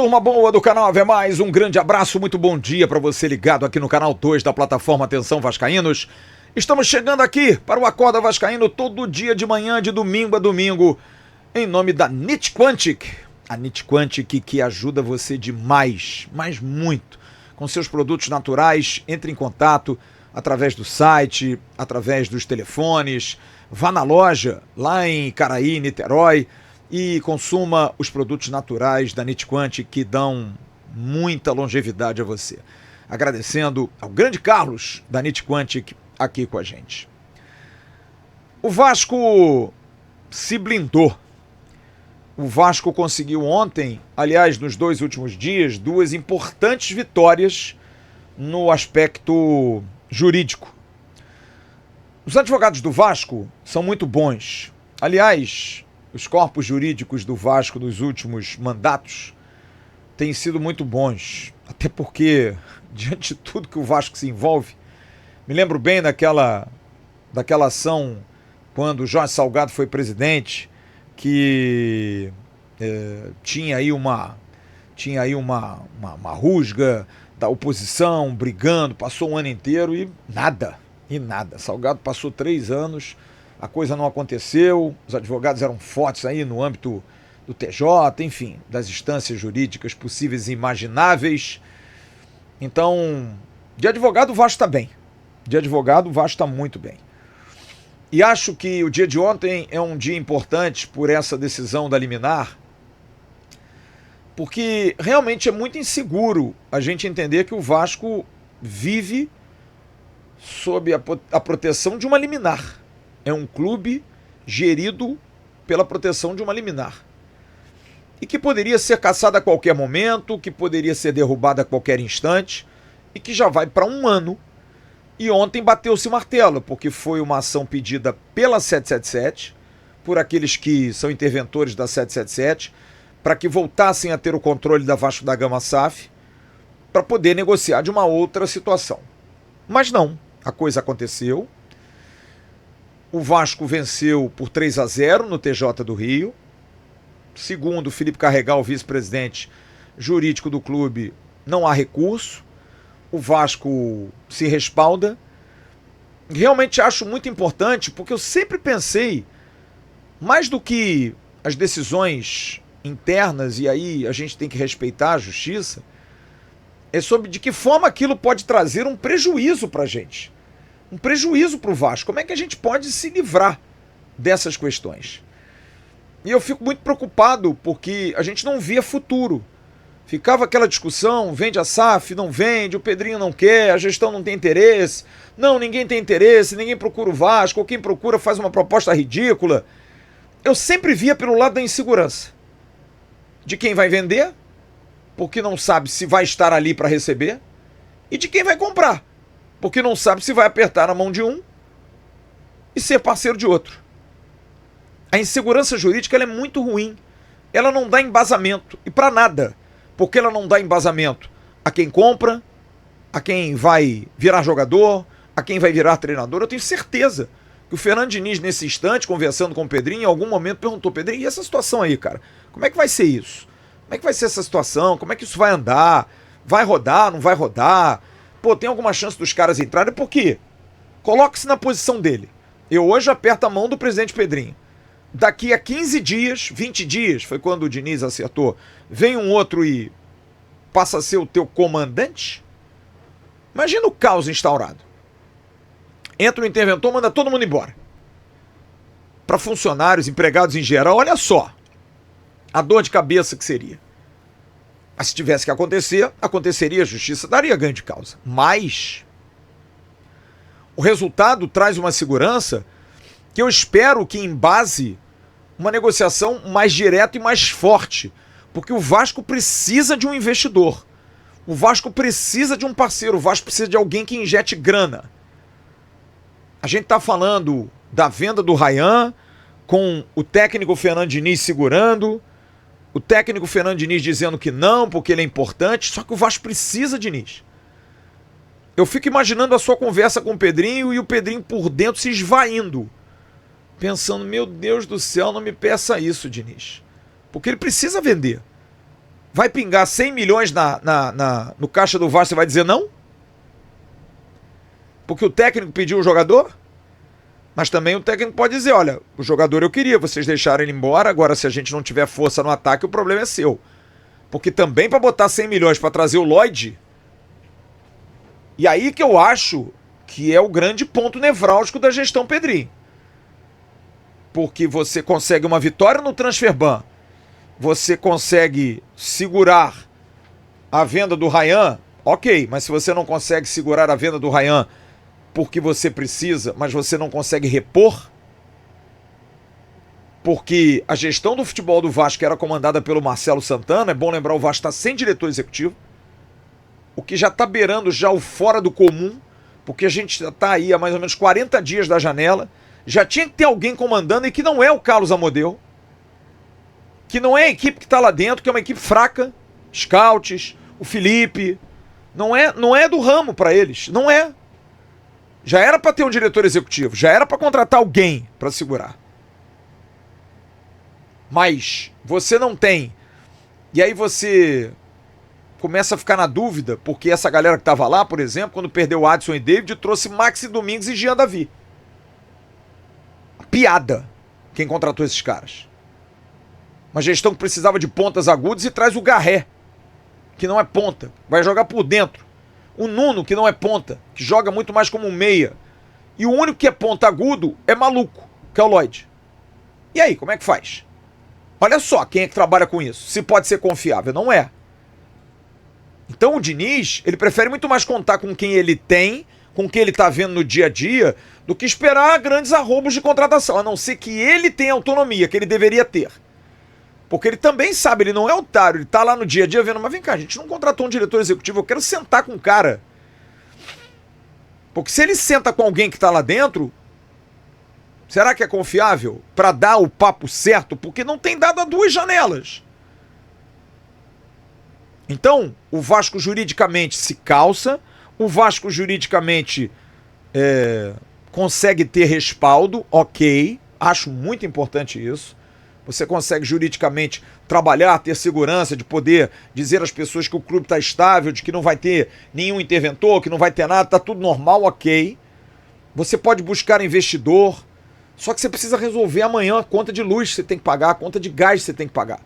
turma boa do canal Ave Mais, um grande abraço, muito bom dia para você ligado aqui no canal 2 da plataforma Atenção Vascaínos. Estamos chegando aqui para o Acorda Vascaíno todo dia de manhã, de domingo a domingo, em nome da NIT Quantic. A NIT Quantic que ajuda você demais, mas muito, com seus produtos naturais. Entre em contato através do site, através dos telefones, vá na loja lá em Caraí, Niterói, e consuma os produtos naturais da NIT Quantic que dão muita longevidade a você. Agradecendo ao grande Carlos da NIT Quantic aqui com a gente. O Vasco se blindou. O Vasco conseguiu ontem, aliás, nos 2 últimos dias, 2 importantes vitórias no aspecto jurídico. Os advogados do Vasco são muito bons. Aliás, os corpos jurídicos do Vasco nos últimos mandatos têm sido muito bons. Até porque, diante de tudo que o Vasco se envolve, me lembro bem daquela ação quando o Jorge Salgado foi presidente, que tinha aí uma rusga da oposição brigando, passou um ano inteiro e nada. Salgado passou 3 anos, a coisa não aconteceu, os advogados eram fortes aí no âmbito do TJ, enfim, das instâncias jurídicas possíveis e imagináveis. Então, de advogado o Vasco está bem. De advogado o Vasco está muito bem. E acho que o dia de ontem é um dia importante por essa decisão da liminar, porque realmente é muito inseguro a gente entender que o Vasco vive sob a proteção de uma liminar. É um clube gerido pela proteção de uma liminar. E que poderia ser cassado a qualquer momento, que poderia ser derrubado a qualquer instante, e que já vai para 1 ano. E ontem bateu-se martelo, porque foi uma ação pedida pela 777, por aqueles que são interventores da 777, para que voltassem a ter o controle da Vasco da Gama SAF, para poder negociar de uma outra situação. Mas não, a coisa aconteceu. O Vasco venceu por 3-0 no TJ do Rio. Segundo Felipe Carregal, vice-presidente jurídico do clube, não há recurso. O Vasco se respalda. Realmente acho muito importante, porque eu sempre pensei, mais do que as decisões internas, e aí a gente tem que respeitar a justiça, é sobre de que forma aquilo pode trazer um prejuízo para a gente. Um prejuízo para o Vasco. Como é que a gente pode se livrar dessas questões? E eu fico muito preocupado porque a gente não via futuro. Ficava aquela discussão, vende a SAF, não vende, o Pedrinho não quer, a gestão não tem interesse. Não, ninguém tem interesse, ninguém procura o Vasco, ou quem procura faz uma proposta ridícula. Eu sempre via pelo lado da insegurança. De quem vai vender, porque não sabe se vai estar ali para receber, e de quem vai comprar, porque não sabe se vai apertar na mão de um e ser parceiro de outro. A insegurança jurídica ela é muito ruim. Ela não dá embasamento, e para nada. Porque ela não dá embasamento a quem compra, a quem vai virar jogador, a quem vai virar treinador. Eu tenho certeza que o Fernando Diniz, nesse instante, conversando com o Pedrinho, em algum momento perguntou: Pedrinho, e essa situação aí, cara? Como é que vai ser isso? Como é que vai ser essa situação? Como é que isso vai andar? Vai rodar, não vai rodar? Pô, tem alguma chance dos caras entrarem? Por quê? Coloque-se na posição dele. Eu hoje aperto a mão do presidente Pedrinho. Daqui a 15 dias, 20 dias, foi quando o Diniz acertou, vem um outro e passa a ser o teu comandante? Imagina o caos instaurado. Entra o interventor, manda todo mundo embora. Para funcionários, empregados em geral, olha só a dor de cabeça que seria. Mas se tivesse que acontecer, aconteceria, a justiça daria ganho de causa. Mas o resultado traz uma segurança que eu espero que embase uma negociação mais direta e mais forte, porque o Vasco precisa de um investidor, o Vasco precisa de um parceiro, o Vasco precisa de alguém que injete grana. A gente está falando da venda do Ryan, com o técnico Fernando Diniz segurando, o técnico Fernando Diniz dizendo que não, porque ele é importante, só que o Vasco precisa de Diniz. Eu fico imaginando a sua conversa com o Pedrinho e o Pedrinho por dentro se esvaindo, pensando: meu Deus do céu, não me peça isso, Diniz. Porque ele precisa vender. Vai pingar 100 milhões no caixa do Vasco, você vai dizer não? Porque o técnico pediu o jogador? Mas também o técnico pode dizer, olha, o jogador eu queria, vocês deixaram ele embora, agora se a gente não tiver força no ataque, o problema é seu. Porque também para botar 100 milhões para trazer o Lloyd, e aí que eu acho que é o grande ponto nevrálgico da gestão Pedrinho. Porque você consegue uma vitória no Transferban, você consegue segurar a venda do Ryan, ok, mas se você não consegue segurar a venda do Ryan porque você precisa, mas você não consegue repor, porque a gestão do futebol do Vasco era comandada pelo Marcelo Santana, é bom lembrar, o Vasco está sem diretor executivo, o que já está beirando já o fora do comum, porque a gente está aí há mais ou menos 40 dias da janela, já tinha que ter alguém comandando e que não é o Carlos Amodeu, que não é a equipe que está lá dentro, que é uma equipe fraca, scouts, o Felipe, não é do ramo para eles, não é. Já era para ter um diretor executivo, já era para contratar alguém para segurar. Mas você não tem. E aí você começa a ficar na dúvida, porque essa galera que estava lá, por exemplo, quando perdeu o Adson e David, trouxe Maxi Domingues e Jean Davi. Piada quem contratou esses caras. Uma gestão que precisava de pontas agudas e traz o Garré, que não é ponta, vai jogar por dentro. O Nuno, que não é ponta, que joga muito mais como um meia. E o único que é ponta agudo é maluco, que é o Lloyd. E aí, como é que faz? Olha só quem é que trabalha com isso. Se pode ser confiável, não é. Então o Diniz, ele prefere muito mais contar com quem ele tem, com quem ele está vendo no dia a dia, do que esperar grandes arroubos de contratação, a não ser que ele tenha autonomia, que ele deveria ter. Porque ele também sabe, ele não é otário, ele tá lá no dia a dia vendo, mas vem cá, a gente não contratou um diretor executivo, eu quero sentar com o cara. Porque se ele senta com alguém que tá lá dentro, será que é confiável para dar o papo certo? Porque não tem dado a 2 janelas. Então, o Vasco juridicamente se calça, o Vasco juridicamente consegue ter respaldo, ok, acho muito importante isso. Você consegue juridicamente trabalhar, ter segurança de poder dizer às pessoas que o clube está estável, de que não vai ter nenhum interventor, que não vai ter nada, está tudo normal, ok. Você pode buscar investidor, só que você precisa resolver amanhã a conta de luz que você tem que pagar, a conta de gás que você tem que pagar.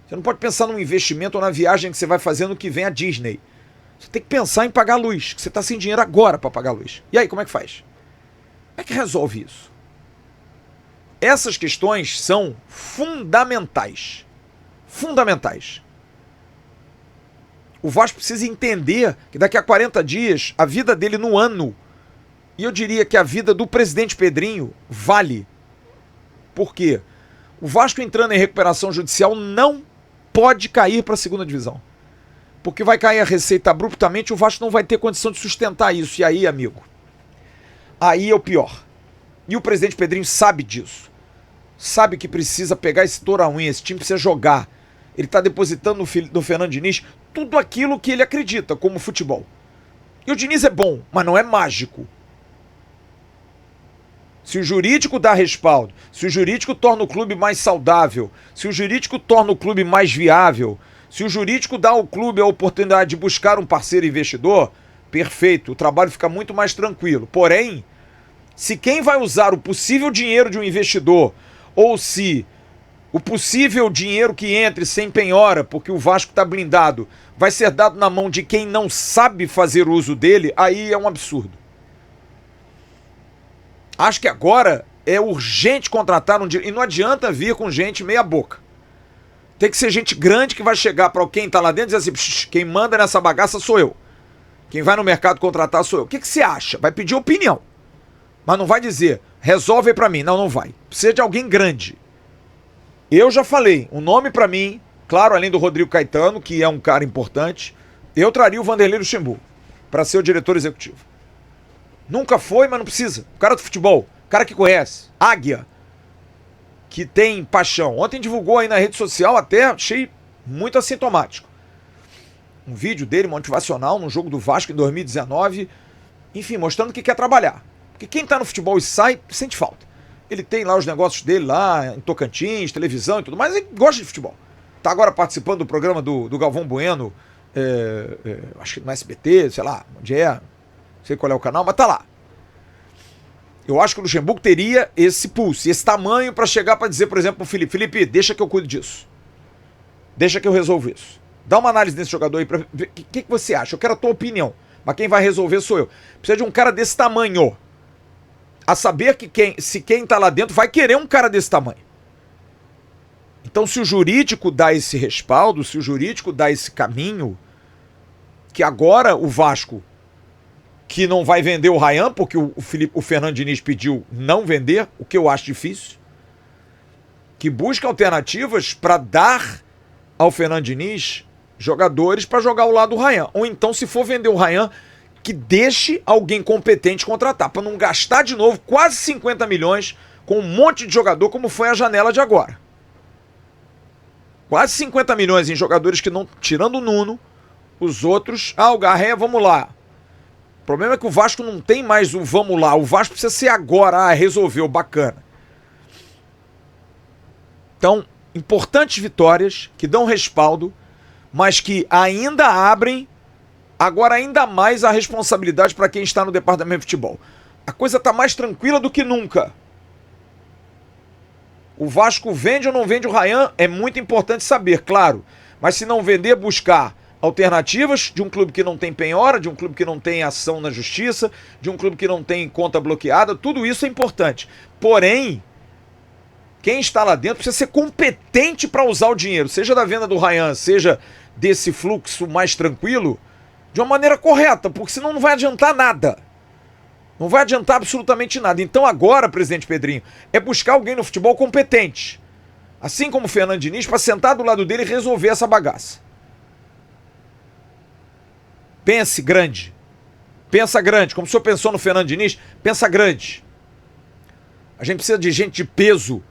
Você não pode pensar num investimento ou na viagem que você vai fazer no que vem a Disney. Você tem que pensar em pagar a luz, que você está sem dinheiro agora para pagar a luz. E aí, como é que faz? Como é que resolve isso? Essas questões são fundamentais. Fundamentais. O Vasco precisa entender que daqui a 40 dias, a vida dele no ano, e eu diria que a vida do presidente Pedrinho, vale. Por quê? O Vasco entrando em recuperação judicial não pode cair para a segunda divisão. Porque vai cair a receita abruptamente, o Vasco não vai ter condição de sustentar isso. E aí, amigo, aí é o pior. E o presidente Pedrinho sabe disso. Sabe que precisa pegar esse touro a unha, esse time precisa jogar. Ele está depositando no Fernando Diniz tudo aquilo que ele acredita como futebol. E o Diniz é bom, mas não é mágico. Se o jurídico dá respaldo, se o jurídico torna o clube mais saudável, se o jurídico torna o clube mais viável, se o jurídico dá ao clube a oportunidade de buscar um parceiro investidor, perfeito, o trabalho fica muito mais tranquilo. Porém, se quem vai usar o possível dinheiro de um investidor, ou se o possível dinheiro que entre sem penhora, porque o Vasco está blindado, vai ser dado na mão de quem não sabe fazer uso dele, aí é um absurdo. Acho que agora é urgente contratar um diretor, e não adianta vir com gente meia boca. Tem que ser gente grande que vai chegar para quem está lá dentro e dizer assim, quem manda nessa bagaça sou eu. Quem vai no mercado contratar sou eu. O que você acha? Vai pedir opinião. Mas não vai dizer, resolve para mim. Não, não vai. Precisa de alguém grande. Eu já falei, um nome para mim, claro, além do Rodrigo Caetano, que é um cara importante, eu traria o Vanderlei Luxemburgo para ser o diretor executivo. Nunca foi, mas não precisa. O cara do futebol, cara que conhece, águia, que tem paixão. Ontem divulgou aí na rede social, até achei muito assintomático. Um vídeo dele motivacional no jogo do Vasco em 2019, enfim, mostrando que quer trabalhar. Porque quem tá no futebol e sai, sente falta. Ele tem lá os negócios dele lá em Tocantins, televisão e tudo mais, ele gosta de futebol. Tá agora participando do programa do Galvão Bueno, acho que no SBT, sei lá, onde é, não sei qual é o canal, mas tá lá. Eu acho que o Luxemburgo teria esse pulso, esse tamanho para chegar para dizer, por exemplo, pro Felipe, deixa que eu cuido disso. Deixa que eu resolvo isso. Dá uma análise desse jogador aí pra ver o que você acha. Eu quero a tua opinião, mas quem vai resolver sou eu. Precisa de um cara desse tamanho. A saber que se quem tá lá dentro vai querer um cara desse tamanho. Então, se o jurídico dá esse respaldo, se o jurídico dá esse caminho, que agora o Vasco, que não vai vender o Ryan, porque o Fernando Diniz pediu não vender, o que eu acho difícil, que busca alternativas para dar ao Fernando Diniz jogadores para jogar ao lado do Ryan. Ou então, se for vender o Ryan, que deixe alguém competente contratar, para não gastar de novo quase 50 milhões com um monte de jogador, como foi a janela de agora. Quase 50 milhões em jogadores que não, tirando o Nuno, os outros, o Garré, vamos lá. O problema é que o Vasco não tem mais o vamos lá, o Vasco precisa ser agora, resolveu, bacana. Então, importantes vitórias que dão respaldo, mas que ainda abrem agora ainda mais a responsabilidade para quem está no departamento de futebol. A coisa está mais tranquila do que nunca. O Vasco vende ou não vende o Ryan é muito importante saber, claro. Mas se não vender, buscar alternativas de um clube que não tem penhora, de um clube que não tem ação na justiça, de um clube que não tem conta bloqueada, tudo isso é importante. Porém, quem está lá dentro precisa ser competente para usar o dinheiro, seja da venda do Ryan, seja desse fluxo mais tranquilo, de uma maneira correta, porque senão não vai adiantar nada. Não vai adiantar absolutamente nada. Então agora, presidente Pedrinho, é buscar alguém no futebol competente, assim como o Fernando Diniz, para sentar do lado dele e resolver essa bagaça. Pense grande. Pensa grande. Como o senhor pensou no Fernando Diniz, pensa grande. A gente precisa de gente de peso.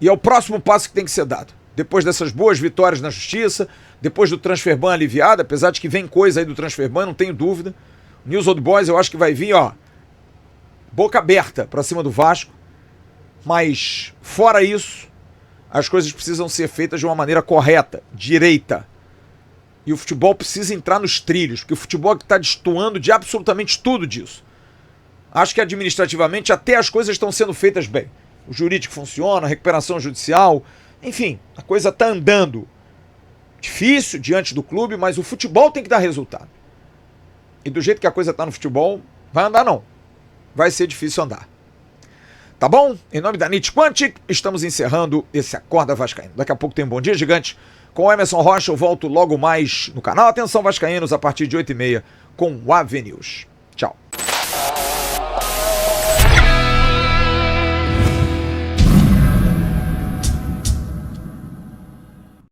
E é o próximo passo que tem que ser dado. Depois dessas boas vitórias na justiça, depois do transfer ban aliviado, apesar de que vem coisa aí do transfer ban, não tenho dúvida. O News Old Boys eu acho que vai vir, boca aberta para cima do Vasco. Mas, fora isso, as coisas precisam ser feitas de uma maneira correta, direita. E o futebol precisa entrar nos trilhos, porque o futebol está destoando de absolutamente tudo disso. Acho que administrativamente até as coisas estão sendo feitas bem. O jurídico funciona, a recuperação judicial, enfim, a coisa está andando. Difícil diante do clube, mas o futebol tem que dar resultado. E do jeito que a coisa está no futebol, vai andar não. Vai ser difícil andar. Tá bom? Em nome da NIT Quantic, estamos encerrando esse Acorda Vascaíno. Daqui a pouco tem um Bom Dia Gigante com o Emerson Rocha. Eu volto logo mais no canal. Atenção, vascaínos, a partir de 8h30 com o AV News.